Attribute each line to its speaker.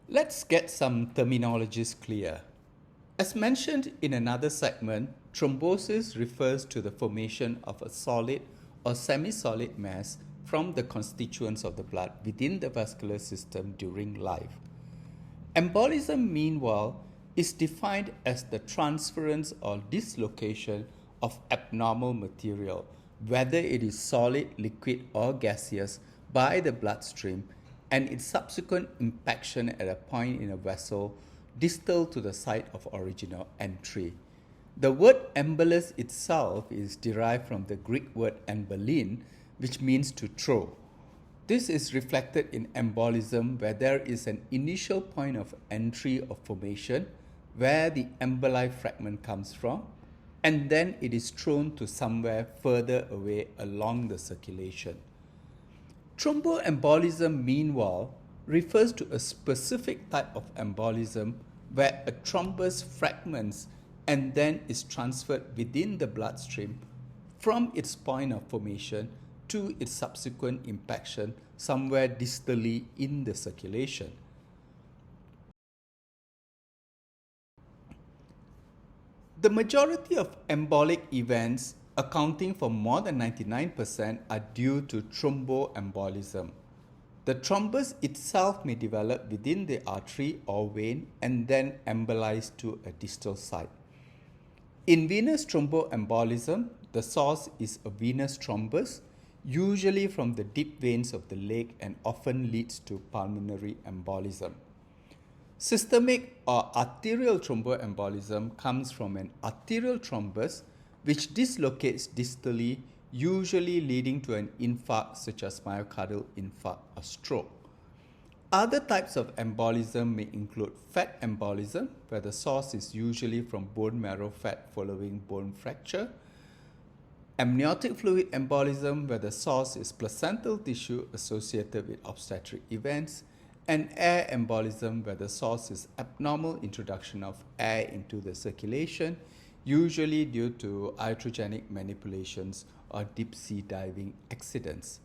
Speaker 1: Let's get some terminologies clear. As mentioned in another segment, thrombosis refers to the formation of a solid or semi-solid mass from the constituents of the blood within the vascular system during life. Embolism, meanwhile, is defined as the transference or dislocation of abnormal material, whether it is solid, liquid, or gaseous, by the bloodstream and its subsequent impaction at a point in a vessel distal to the site of original entry. The word embolus itself is derived from the Greek word embolin, which means to throw. This is reflected in embolism, where there is an initial point of entry or formation where the emboli fragment comes from, and then it is thrown to somewhere further away along the circulation. Thromboembolism, meanwhile, refers to a specific type of embolism where a thrombus fragments and then is transferred within the bloodstream from its point of formation to its subsequent impaction somewhere distally in the circulation. The majority of embolic events, accounting for more than 99%, are due to thromboembolism. The thrombus itself may develop within the artery or vein and then embolize to a distal site. In venous thromboembolism, the source is a venous thrombus, usually from the deep veins of the leg, and often leads to pulmonary embolism. Systemic or arterial thromboembolism comes from an arterial thrombus which dislocates distally, usually leading to an infarct such as myocardial infarct or stroke. Other types of embolism may include fat embolism, where the source is usually from bone marrow fat following bone fracture; amniotic fluid embolism, where the source is placental tissue associated with obstetric events; and air embolism, where the source is abnormal introduction of air into the circulation, usually due to iatrogenic manipulations or deep sea diving accidents.